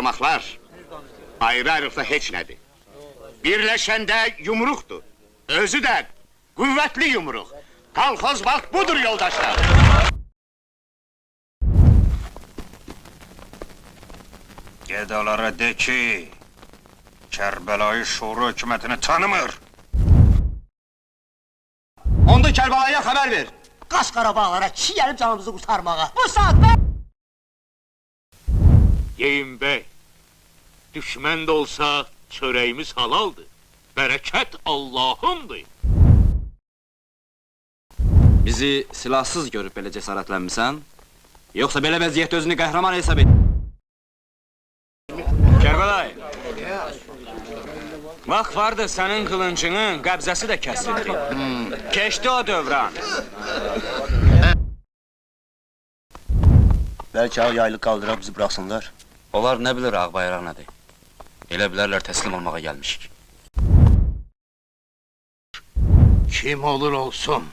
barmaqlar ayrı-ayrılıqda heç nədir. Birləşəndə yumruqdur. Özü də qüvvətli yumruq. Kolxoz bax budur yoldaşlar. Gedalara de ki, Kərbəlayı Şuru hökumətini tanımır. Onda Kərbəlayıya xəbər ver. Qaş Qarabağlara kişi gəlib canımızı qurtarmağa. Bu saat mən... Yeyin bəy, düşmən də olsa çörəyimiz halaldır. Bərəkət Allahımdır. Bizi silahsız görüb belə cəsarətlənmisən? Yoxsa belə vəziyyət özünü qəhrəman hesab et? Kərbəlayı, vaxt vardı sənin qılıncının qəbzəsi də kəsildi. Keçdi o dövran. Bəlkə ağ yaylı qaldırıb bizi bıraxsınlar. Onlar nə bilir ağ bayraq nədir? Elə bilərlər təslim olmağa gəlmişik. Kim olur olsun,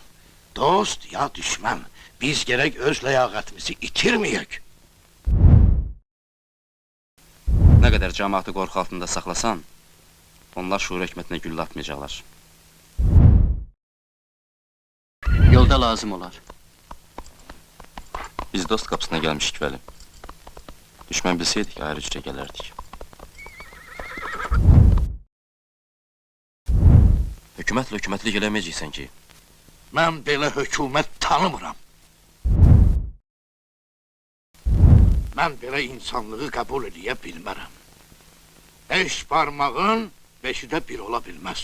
dost ya düşmən, biz gərək öz ləyaqətimizi itirməyək. Nə qədər cəmaatı qorxu altında saxlasan, onlar Şura hökumətinə güllə atmayacaqlar. Yolda lazım olar. Biz dost qapısına gəlmişik Vəli. Düşmən bilsəydik, ayrı cürə gələrdik. Hökumətlə hökumətlik eləməyəcəksən ki. Mən belə hökumət tanımıram. Mən belə insanlığı qəbul edə bilmərəm. 5 barmağın 5-i də bir ola bilməz.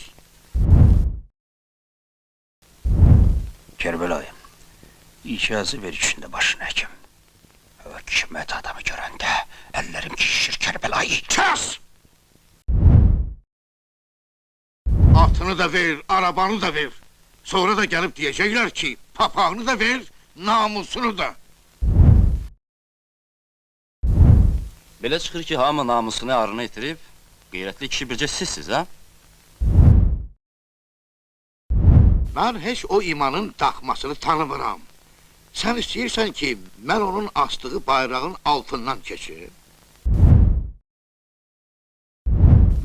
Kərbəlayı, icazə ver işində başına həkim. Hökumət adamı görəndə əllərim kişir Kərbəlayı. Kəs! Atını da ver, arabanı da ver. Sonra da gəlib deyəcəklər ki, papağını da ver, namusunu da. Belə çıxır ki, hamı namusunu, arını itirib, qeyrətli kişi bircə sizsiz, ha? Mən heç o imanın daxmasını tanımıram. Sən istəyirsən ki, mən onun astığı bayrağın altından keçim?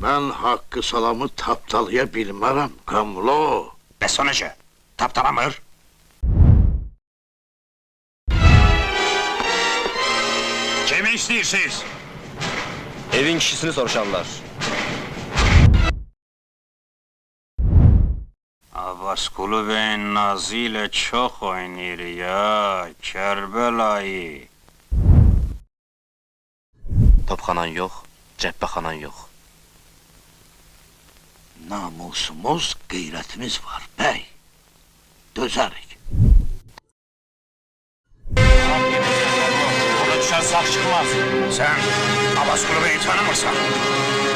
Mən haqqı salamı tapdalaya bilmərəm, Qamlo. Bəs o necə? Tapdalamır. Kimi istəyirsiniz? Evin kişisini soruşarlar. Abbasqulu bəyin nazı ilə çox oynayır ya, Kərbəlayı. Topxanan yox, cəbbəxanan yox. Namusumuz, qeyrətimiz var, bəy. Dözərik. Orada düşən sağ çıxmaz. Sən Abbasqulu bəyi tanımırsan.